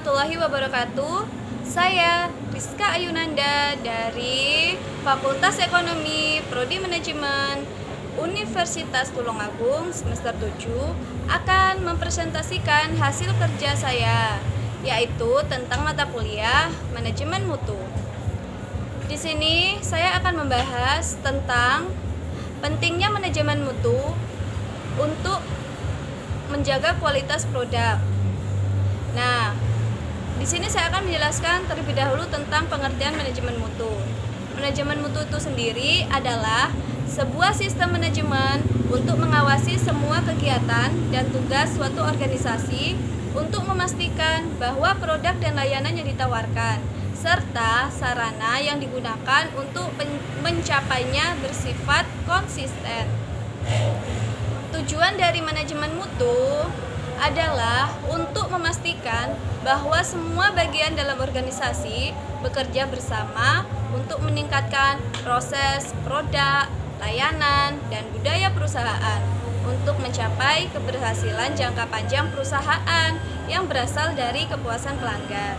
warahmatullahi wabarakatuh. Saya Rizka Ayunanda dari Fakultas Ekonomi Prodi Manajemen Universitas Tulungagung semester 7 akan mempresentasikan hasil kerja saya, yaitu tentang mata kuliah Manajemen Mutu. Di sini saya akan membahas tentang pentingnya manajemen mutu untuk menjaga kualitas produk. Nah, di sini saya akan menjelaskan terlebih dahulu tentang pengertian manajemen mutu. Manajemen mutu itu sendiri adalah sebuah sistem manajemen untuk mengawasi semua kegiatan dan tugas suatu organisasi untuk memastikan bahwa produk dan layanan yang ditawarkan serta sarana yang digunakan untuk mencapainya bersifat konsisten. Tujuan dari manajemen mutu adalah untuk memastikan bahwa semua bagian dalam organisasi bekerja bersama untuk meningkatkan proses, produk, layanan, dan budaya perusahaan untuk mencapai keberhasilan jangka panjang perusahaan yang berasal dari kepuasan pelanggan.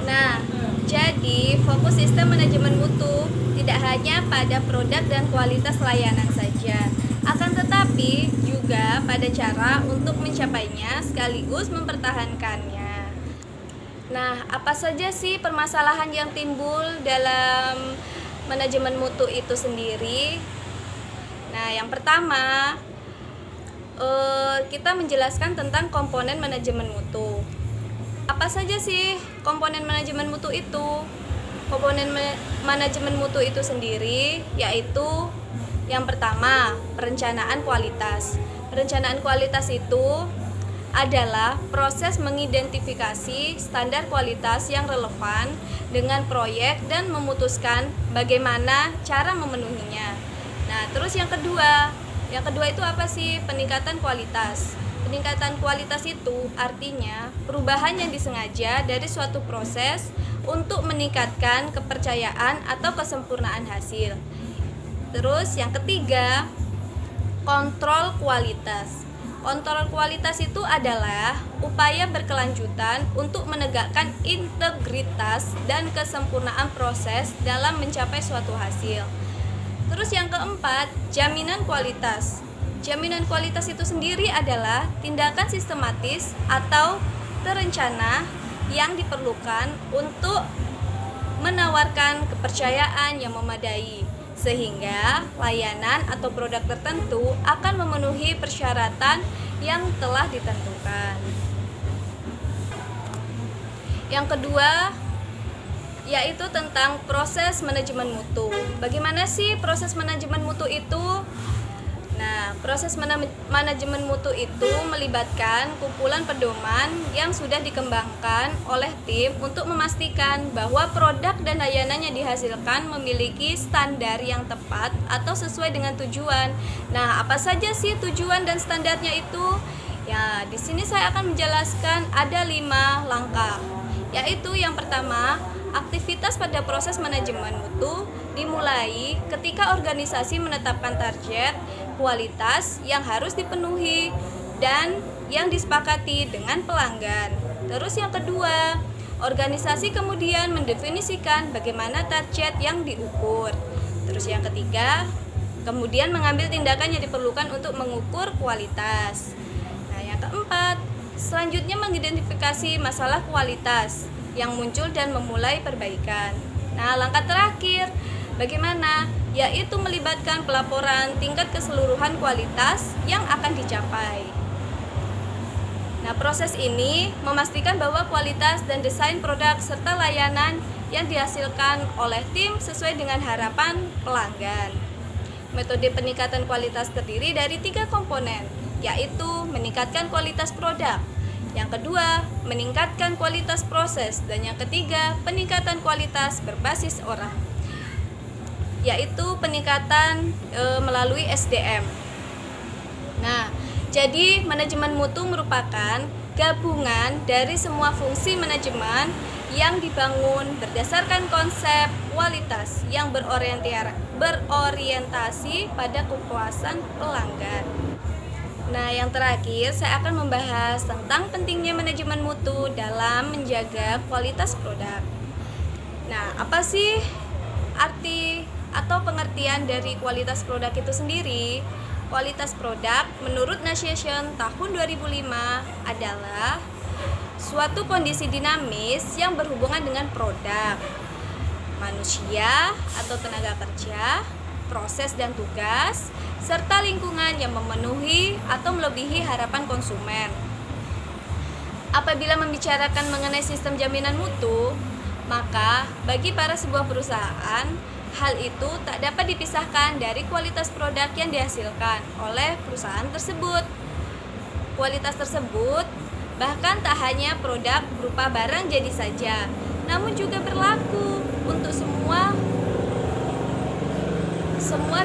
Nah, jadi fokus sistem manajemen mutu tidak hanya pada produk dan kualitas layanan saja, akan tetapi juga pada cara untuk mencapainya sekaligus mempertahankannya. Nah, apa saja sih permasalahan yang timbul dalam manajemen mutu itu sendiri? Nah, yang pertama, kita menjelaskan tentang komponen manajemen mutu. Apa saja sih komponen manajemen mutu itu? Komponen manajemen mutu itu sendiri yaitu yang pertama, perencanaan kualitas. Perencanaan kualitas itu adalah proses mengidentifikasi standar kualitas yang relevan dengan proyek dan memutuskan bagaimana cara memenuhinya. Nah, terus yang kedua itu apa sih? Peningkatan kualitas. Peningkatan kualitas itu artinya perubahan yang disengaja dari suatu proses untuk meningkatkan kepercayaan atau kesempurnaan hasil. Terus yang ketiga, kontrol kualitas. Kontrol kualitas itu adalah upaya berkelanjutan untuk menegakkan integritas dan kesempurnaan proses dalam mencapai suatu hasil. Terus yang keempat, jaminan kualitas. Jaminan kualitas itu sendiri adalah tindakan sistematis atau terencana yang diperlukan untuk menawarkan kepercayaan yang memadai sehingga layanan atau produk tertentu akan memenuhi persyaratan yang telah ditentukan. Yang kedua yaitu tentang proses manajemen mutu. Bagaimana sih proses manajemen mutu itu? Nah, proses manajemen mutu itu melibatkan kumpulan pedoman yang sudah dikembangkan oleh tim untuk memastikan bahwa produk dan layanan yang dihasilkan memiliki standar yang tepat atau sesuai dengan tujuan. Nah, apa saja sih tujuan dan standarnya itu? Ya, di sini saya akan menjelaskan ada 5 langkah. Yaitu yang pertama, aktivitas pada proses manajemen mutu dimulai ketika organisasi menetapkan target kualitas yang harus dipenuhi dan yang disepakati dengan pelanggan. Terus yang kedua, organisasi kemudian mendefinisikan bagaimana target yang diukur. Terus yang ketiga, kemudian mengambil tindakan yang diperlukan untuk mengukur kualitas. Nah, yang keempat, selanjutnya mengidentifikasi masalah kualitas yang muncul dan memulai perbaikan. Nah, langkah terakhir bagaimana? Yaitu melibatkan pelaporan tingkat keseluruhan kualitas yang akan dicapai. Nah, proses ini memastikan bahwa kualitas dan desain produk serta layanan yang dihasilkan oleh tim sesuai dengan harapan pelanggan. Metode peningkatan kualitas terdiri dari 3 komponen, yaitu meningkatkan kualitas produk, yang kedua, meningkatkan kualitas proses, dan yang ketiga, peningkatan kualitas berbasis orang, yaitu peningkatan melalui SDM. Nah, jadi manajemen mutu merupakan gabungan dari semua fungsi manajemen yang dibangun berdasarkan konsep kualitas yang berorientasi pada kepuasan pelanggan. Nah, yang terakhir saya akan membahas tentang pentingnya manajemen mutu dalam menjaga kualitas produk. Nah, apa sih arti atau pengertian dari kualitas produk itu sendiri? Kualitas produk menurut Nations tahun 2005 adalah suatu kondisi dinamis yang berhubungan dengan produk, manusia atau tenaga kerja, proses dan tugas, serta lingkungan yang memenuhi atau melebihi harapan konsumen. Apabila membicarakan mengenai sistem jaminan mutu, maka bagi para sebuah perusahaan, hal itu tak dapat dipisahkan dari kualitas produk yang dihasilkan oleh perusahaan tersebut. Kualitas tersebut bahkan tak hanya produk berupa barang jadi saja, namun juga berlaku untuk semua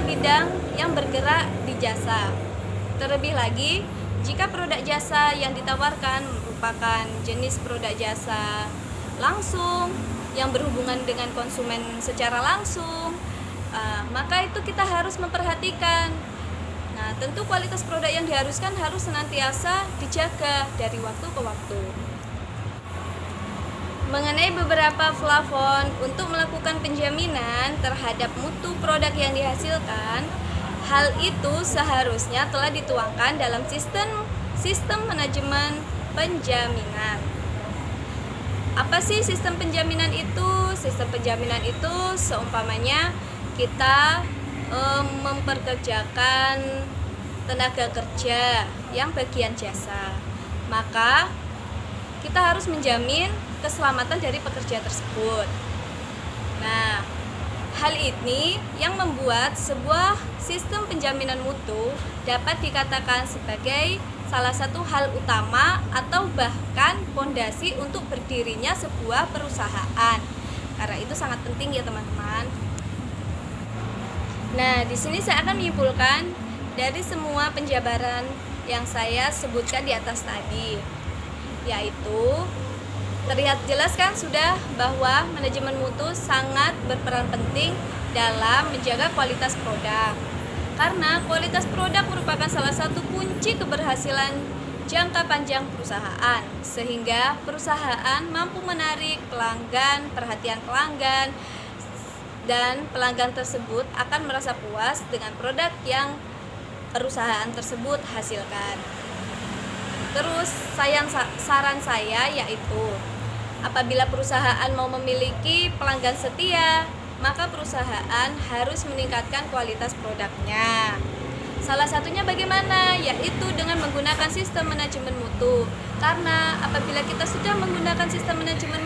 bidang yang bergerak di jasa. Terlebih lagi, jika produk jasa yang ditawarkan merupakan jenis produk jasa langsung yang berhubungan dengan konsumen secara langsung, maka itu kita harus memperhatikan. Nah, tentu kualitas produk yang diharuskan harus senantiasa dijaga dari waktu ke waktu. Mengenai beberapa plafon untuk melakukan penjaminan terhadap mutu produk yang dihasilkan, hal itu seharusnya telah dituangkan dalam sistem manajemen penjaminan. Apa sih sistem penjaminan itu? Sistem penjaminan itu seumpamanya kita memperkerjakan tenaga kerja yang bagian jasa, maka kita harus menjamin keselamatan dari pekerja tersebut. Nah, hal ini yang membuat sebuah sistem penjaminan mutu dapat dikatakan sebagai salah satu hal utama atau bahkan fondasi untuk berdirinya sebuah perusahaan. Karena itu sangat penting ya teman-teman. Nah, di sini saya akan menyimpulkan dari semua penjabaran yang saya sebutkan di atas tadi, yaitu terlihat jelas kan sudah bahwa manajemen mutu sangat berperan penting dalam menjaga kualitas produk. Karena kualitas produk merupakan salah satu kunci keberhasilan jangka panjang perusahaan, sehingga perusahaan mampu menarik pelanggan, perhatian pelanggan, dan pelanggan tersebut akan merasa puas dengan produk yang perusahaan tersebut hasilkan. Terus saran saya yaitu, apabila perusahaan mau memiliki pelanggan setia, maka perusahaan harus meningkatkan kualitas produknya. Salah satunya bagaimana? Yaitu dengan menggunakan sistem manajemen mutu. Karena apabila kita sudah menggunakan sistem manajemen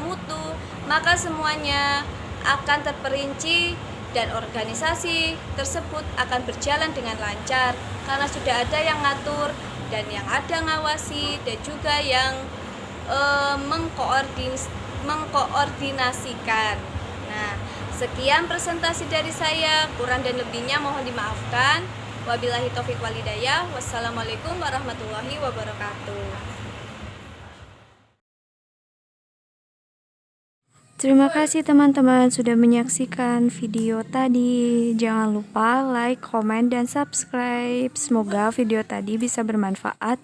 mutu, maka semuanya akan terperinci dan organisasi tersebut akan berjalan dengan lancar karena sudah ada yang ngatur dan yang ada ngawasi dan juga yang mengkoordinasikan. Nah, sekian presentasi dari saya, kurang dan lebihnya mohon dimaafkan. Wabillahi taufiq walhidayah. Wassalamualaikum warahmatullahi wabarakatuh. Terima kasih teman-teman sudah menyaksikan video tadi. Jangan lupa like, komen, dan subscribe. Semoga video tadi bisa bermanfaat